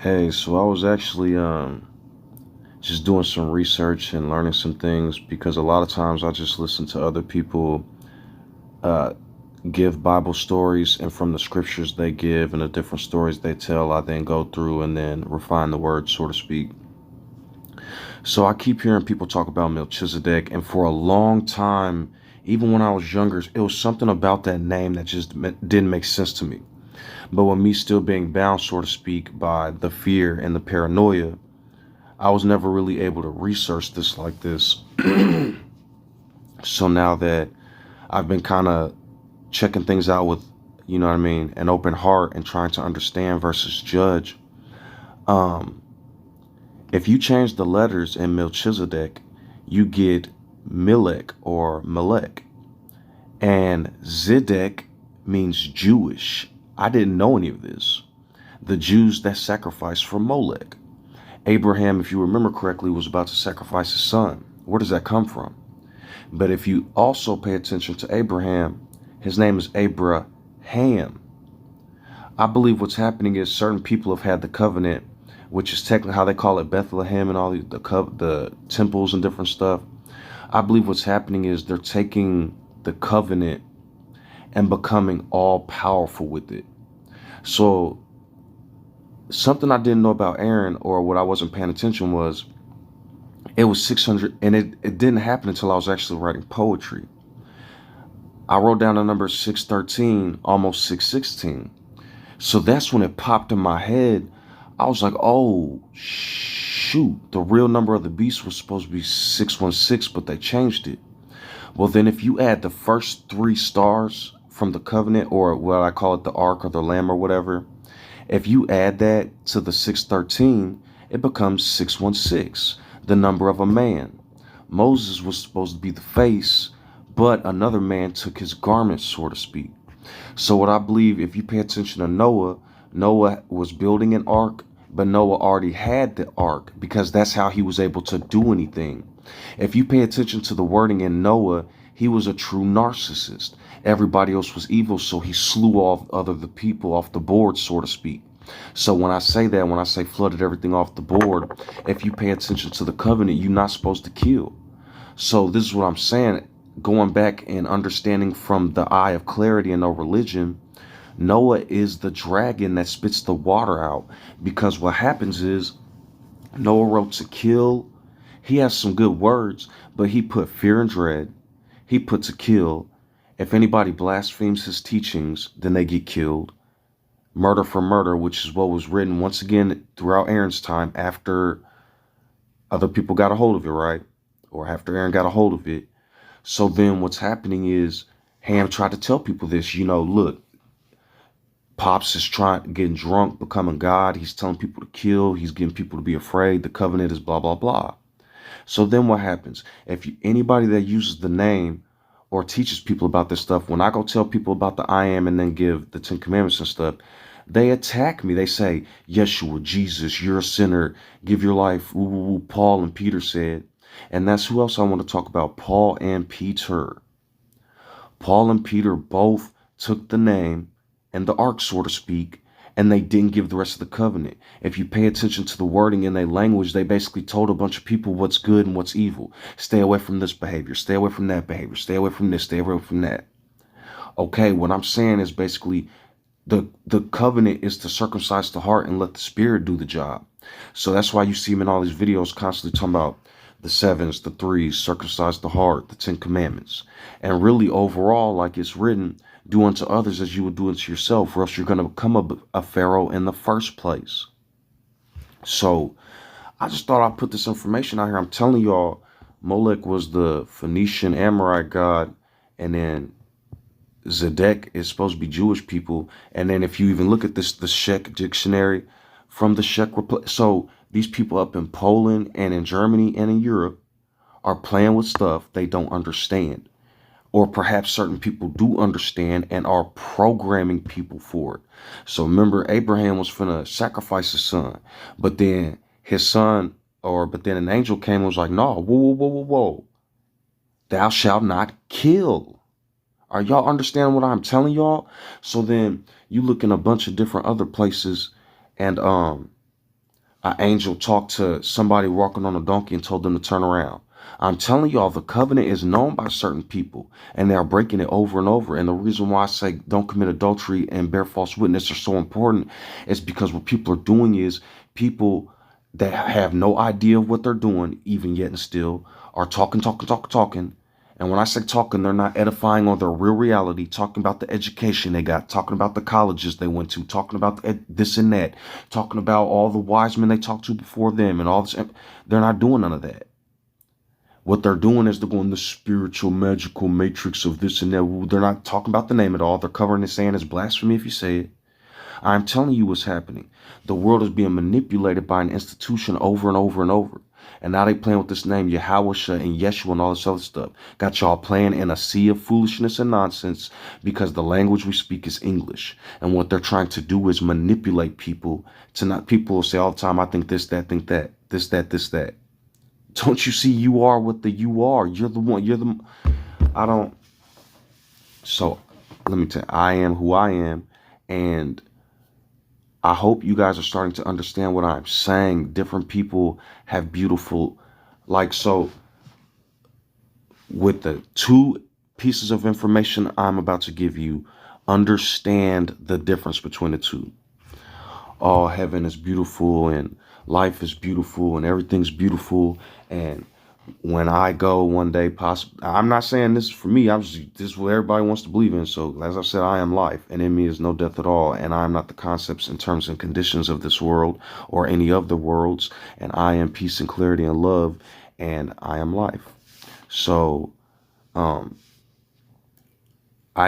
Hey, so I was actually just doing some research and learning some things because a lot of times I just listen to other people uh, give Bible stories, and from the scriptures they give and the different stories they tell, I then go through and then refine the words, so to speak. So I keep hearing people talk about Melchizedek, and for a long time, even when I was younger, it was something about that name that just didn't make sense to me. But with me still being bound, so to speak, by the fear and the paranoia, I was never really able to research this like this. So now that I've been kind of checking things out with, you know what I mean, an open heart and trying to understand versus judge, um, if you change the letters in Melchizedek, you get Melech or Melech. And Zedek means Jewish. I didn't know any of this. The Jews that sacrificed for Molech. Abraham, if you remember correctly, was about to sacrifice his son. Where does that come from? But if you also pay attention to Abraham, his name is Abraham. I believe what's happening is certain people have had the covenant, which is technically how they call it Bethlehem and all the temples and different stuff. I believe what's happening is they're taking the covenant and becoming all powerful with it. So something I didn't know about Aaron, or what I wasn't paying attention, was it was 600, and it didn't happen until I was actually writing poetry. I wrote down the number 613, almost 616. So that's when it popped in my head. I was like, oh, shoot, the real number of the beast was supposed to be 616, but they changed it. Well, then if you add the first three stars from the covenant, or what I call it, the ark or the lamb or whatever, if you add that to the 613, it becomes 616, the number of a man. Moses was supposed to be the face, but another man took his garment, so to speak. So what I believe, if you pay attention to Noah, Noah was building an ark, but Noah already had the ark because that's how he was able to do anything. If you pay attention to the wording in Noah, he was a true narcissist. Everybody else was evil, so he slew off other the people off the board, so to speak. So when I say that, when I say flooded everything off the board, if you pay attention to the covenant, you're not supposed to kill. So this is what I'm saying. Going back and understanding from the eye of clarity and no religion, Noah is the dragon that spits the water out. Because what happens is Noah wrote to kill. He has some good words, but he put fear and dread. He put to kill. If anybody blasphemes his teachings, then they get killed. Murder for murder, which is what was written once again throughout Aaron's time after other people got a hold of it, right? Or after Aaron got a hold of it. So then what's happening is Ham tried to tell people this, look, Pops is getting drunk, becoming God. He's telling people to kill. He's getting people to be afraid. The covenant is blah, blah, blah. So then what happens? Anybody that uses the name or teaches people about this stuff, when I go tell people about the I am and then give the 10 Commandments and stuff, they attack me. They say, Yeshua, Jesus, you're a sinner. Give your life. Ooh, Paul and Peter said. And that's who else I want to talk about. Paul and Peter. Paul and Peter both took the name and the ark, so to speak, and they didn't give the rest of the covenant. If you pay attention to the wording in their language, they basically told a bunch of people what's good and what's evil. Stay away from this behavior. Stay away from that behavior. Stay away from this. Stay away from that. Okay, what I'm saying is basically the covenant is to circumcise the heart and let the spirit do the job. So that's why you see him in all these videos constantly talking about the sevens, the threes, circumcise the heart, the 10 Commandments. And really overall, like it's written, do unto others as you would do unto yourself, or else you're going to become a Pharaoh in the first place. So I just thought I'd put this information out here. I'm telling y'all, Molech was the Phoenician Amorite god, and then Zedek is supposed to be Jewish people. And then if you even look at the Czech dictionary from the Czech Republic, so these people up in Poland and in Germany and in Europe are playing with stuff they don't understand. Or perhaps certain people do understand and are programming people for it. So remember, Abraham was finna sacrifice his son, but then an angel came and was like, no, whoa, whoa, whoa, whoa, whoa. Thou shalt not kill. Are y'all understanding what I'm telling y'all? So then you look in a bunch of different other places, and An angel talked to somebody walking on a donkey and told them to turn around. I'm telling y'all, the covenant is known by certain people, and they are breaking it over and over. And the reason why I say don't commit adultery and bear false witness are so important is because what people are doing is people that have no idea of what they're doing, even yet and still, are talking. And when I say talking, they're not edifying on their real reality, talking about the education they got, talking about the colleges they went to, talking about this and that, talking about all the wise men they talked to before them and all this. They're not doing none of that. What they're doing is they're going the spiritual, magical matrix of this and that. They're not talking about the name at all. They're covering it, saying it's blasphemy if you say it. I'm telling you what's happening. The world is being manipulated by an institution over and over and over. And now they playing with this name, Yahweh and Yeshua and all this other stuff. Got y'all playing in a sea of foolishness and nonsense because the language we speak is English. And what they're trying to do is manipulate people to not, people will say all the time, I think think that, this, that. Don't you see you are what the you are? You're the one, I don't, so let me tell you, I am who I am. And I hope you guys are starting to understand what I'm saying. Different people have beautiful, like, so with the two pieces of information I'm about to give you, understand the difference between the two. Oh, heaven is beautiful and life is beautiful and everything's beautiful. And when I go one day, possibly, I'm not saying this is for me. This is what everybody wants to believe in. So as I said, I am life, and in me is no death at all. And I am not the concepts and terms and conditions of this world or any of the worlds. And I am peace and clarity and love, and I am life. So, I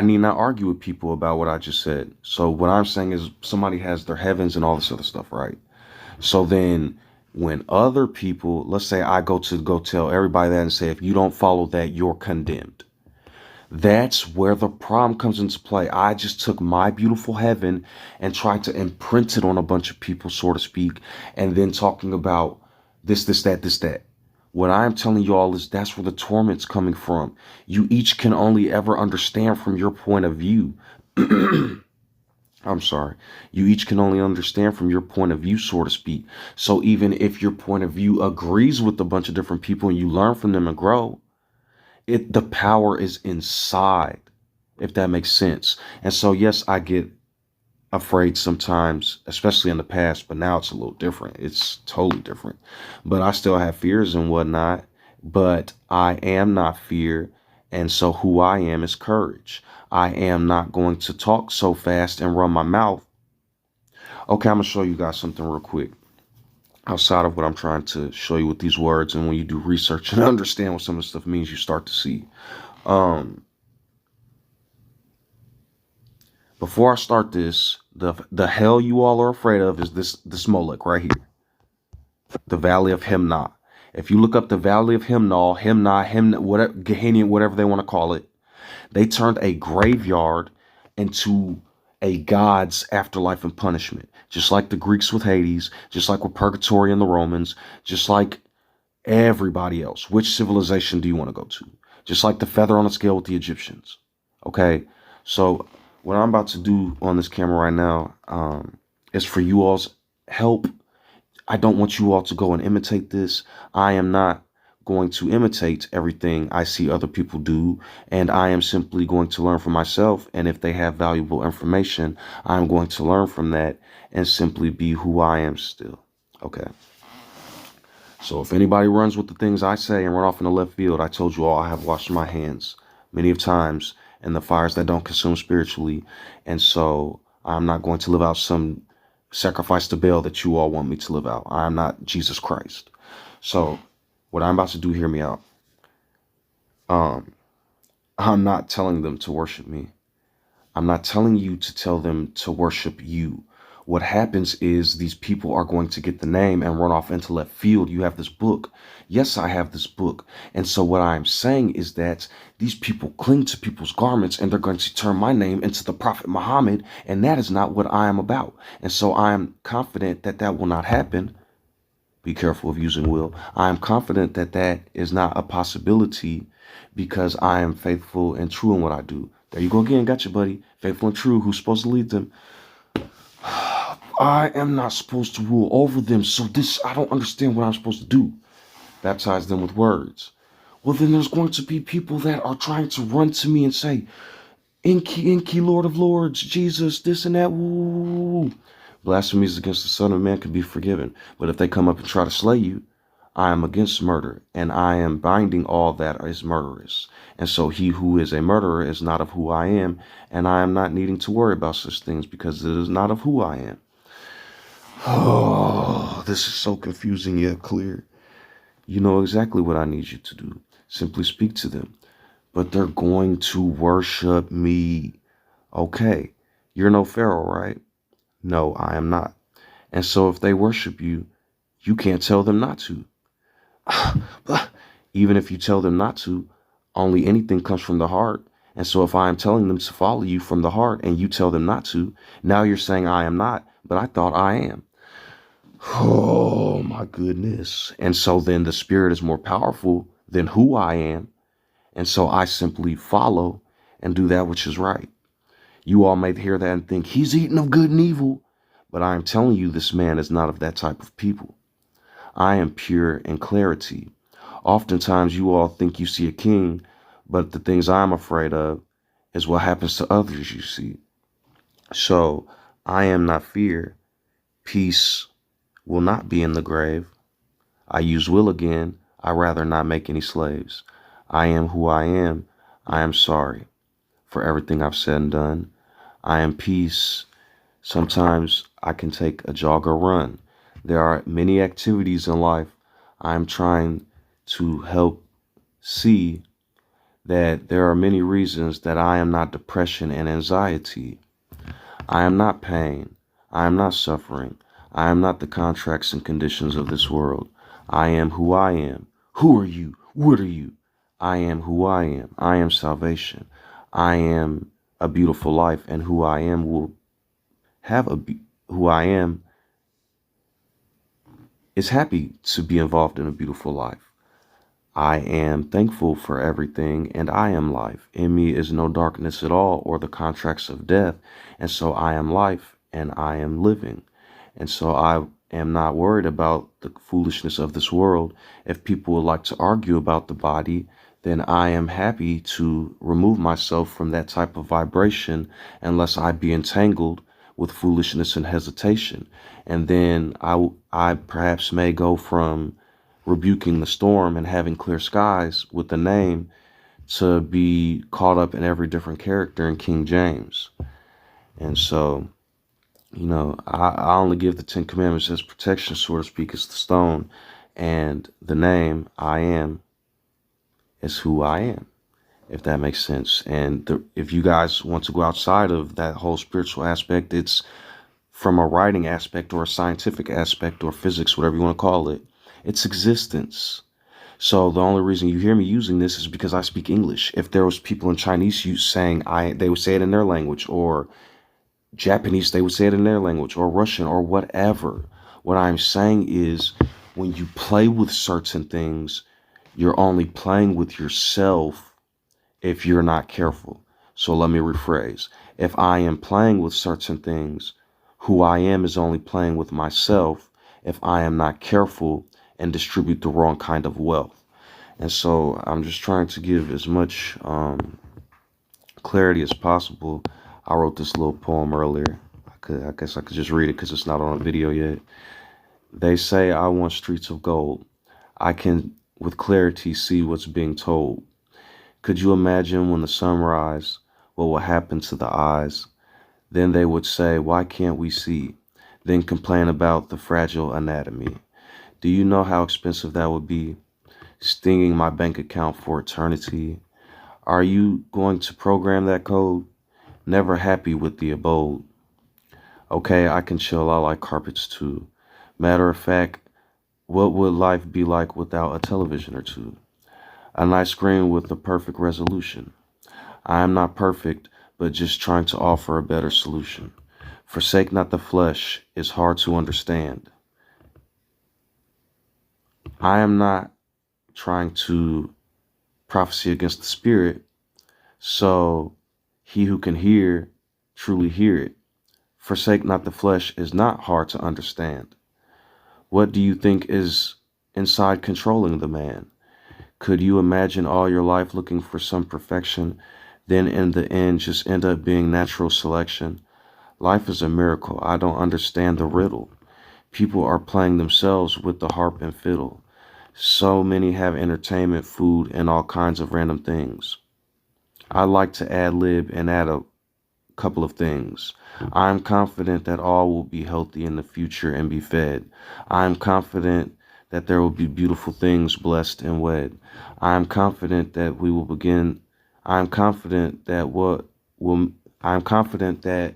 need not argue with people about what I just said. So what I'm saying is somebody has their heavens and all this other stuff, right? So then when other people, let's say I go tell everybody that and say, if you don't follow that, you're condemned. That's where the problem comes into play. I just took my beautiful heaven and tried to imprint it on a bunch of people, so to speak, and then talking about this, that. What I'm telling y'all is that's where the torment's coming from. You each can only ever understand from your point of view. I'm sorry. You each can only understand from your point of view, so to speak. So even if your point of view agrees with a bunch of different people and you learn from them and grow, the power is inside, if that makes sense. And so, yes, I get afraid sometimes, especially in the past, but now it's a little different. It's totally different. But I still have fears and whatnot, but I am not fear. And so who I am is courage. I am not going to talk so fast and run my mouth. Okay, I'm going to show you guys something real quick outside of what I'm trying to show you with these words. And when you do research and understand what some of the stuff means, you start to see. Before I start this, the hell you all are afraid of is this Molech right here. The Valley of Himnah. If you look up the Valley of Himnah, whatever, Gehenna, whatever they want to call it, they turned a graveyard into a god's afterlife and punishment. Just like the Greeks with Hades, just like with Purgatory and the Romans, just like everybody else. Which civilization do you want to go to? Just like the feather on the scale with the Egyptians. Okay, so what I'm about to do on this camera right now is for you all's help. I don't want you all to go and imitate this. I am not going to imitate everything I see other people do, and I am simply going to learn from myself. And if they have valuable information, I'm going to learn from that and simply be who I am still. Okay. So if anybody runs with the things I say and run off in the left field, I told you all I have washed my hands many of times in the fires that don't consume spiritually. And so I'm not going to live out some sacrifice to Baal that you all want me to live out. I am not Jesus Christ. So what I'm about to do, hear me out. I'm not telling them to worship me. I'm not telling you to tell them to worship you. What happens is these people are going to get the name and run off into left field. You have this book. Yes, I have this book. And so what I'm saying is that these people cling to people's garments and they're going to turn my name into the Prophet Muhammad. And that is not what I am about. And so I am confident that that will not happen. Be careful of using will. I am confident that that is not a possibility because I am faithful and true in what I do. There you go again. Got you, buddy. Faithful and true. Who's supposed to lead them? I am not supposed to rule over them. So I don't understand what I'm supposed to do. Baptize them with words. Well, then there's going to be people that are trying to run to me and say, Inky, Lord of Lords, Jesus, this and that, woo. Blasphemies against the Son of Man can be forgiven. But if they come up and try to slay you, I am against murder, and I am binding all that is murderous. And so he who is a murderer is not of who I am, and I am not needing to worry about such things because it is not of who I am. Oh, this is so confusing yet clear. You know exactly what I need you to do. Simply speak to them. But they're going to worship me. Okay, you're no Pharaoh, right? No, I am not. And so if they worship you, you can't tell them not to. Even if you tell them not to, only anything comes from the heart. And so if I am telling them to follow you from the heart and you tell them not to, now you're saying I am not, but I thought I am. Oh my goodness. And so then the spirit is more powerful than who I am. And so I simply follow and do that which is right. You all may hear that and think he's eating of good and evil, but I am telling you this man is not of that type of people. I am pure in clarity. Oftentimes you all think you see a king, but the things I'm afraid of is what happens to others you see. So I am not fear. Peace will not be in the grave. I use will again. I rather not make any slaves. I am who I am. I am sorry for everything I've said and done. I am peace. Sometimes I can take a jog or run. There are many activities in life. I'm trying to help see that there are many reasons that I am not depression and anxiety. I am not pain. I am not suffering. I am not the contracts and conditions of this world. I am who I am. Who are you? What are you? I am who I am. I am salvation. I am a beautiful life, and who I am will have who I am is happy to be involved in a beautiful life. I am thankful for everything, and I am life. In me is no darkness at all or the contracts of death. And so I am life and I am living. And so I am not worried about the foolishness of this world. If people would like to argue about the body, then I am happy to remove myself from that type of vibration unless I be entangled with foolishness and hesitation. And then I perhaps may go from rebuking the storm and having clear skies with the name to be caught up in every different character in King James. And so, I only give the 10 Commandments as protection, so to speak, as the stone. And the name I am is who I am, if that makes sense. And if you guys want to go outside of that whole spiritual aspect, it's from a writing aspect or a scientific aspect or physics, whatever you want to call it. It's existence. So the only reason you hear me using this is because I speak English. If there was people in Chinese saying they would say it in their language, or Japanese, they would say it in their language, or Russian, or whatever. What I'm saying is when you play with certain things, you're only playing with yourself if you're not careful. So let me rephrase. If I am playing with certain things, who I am is only playing with myself if I am not careful and distribute the wrong kind of wealth. And so I'm just trying to give as much clarity as possible. I wrote this little poem earlier. I guess I could just read it because it's not on a video yet. They say I want streets of gold. I can with clarity see what's being told. Could you imagine when the sunrise, what will happen to the eyes? Then they would say, why can't we see? Then complain about the fragile anatomy. Do you know how expensive that would be? Stinging my bank account for eternity. Are you going to program that code? Never happy with the abode. Okay, I can chill. I like carpets too. Matter of fact, what would life be like without a television or two? A nice screen with a perfect resolution. I am not perfect, but just trying to offer a better solution. Forsake not the flesh is hard to understand. I am not trying to prophecy against the spirit, so he who can hear, truly hear it. Forsake not the flesh is not hard to understand. What do you think is inside controlling the man? Could you imagine all your life looking for some perfection, then in the end just end up being natural selection? Life is a miracle. I don't understand the riddle. People are playing themselves with the harp and fiddle. So many have entertainment, food, and all kinds of random things. I like to ad lib and add a couple of things. I am confident that all will be healthy in the future and be fed. I am confident that there will be beautiful things blessed and wed. I am confident that we will begin. I am confident that what will. I am confident that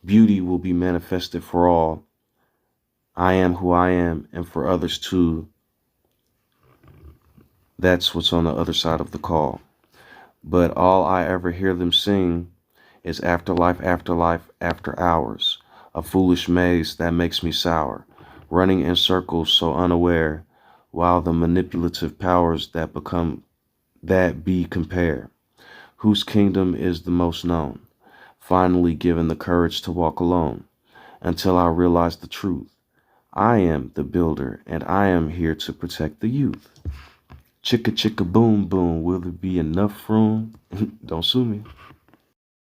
beauty will be manifested for all. I am who I am, and for others too. That's what's on the other side of the call. But all I ever hear them sing is afterlife, afterlife, after hours. A foolish maze that makes me sour, running in circles so unaware, while the manipulative powers that be compare. Whose kingdom is the most known? Finally given the courage to walk alone, until I realize the truth. I am the builder, and I am here to protect the youth. Chicka chicka boom boom, will there be enough room? Don't sue me.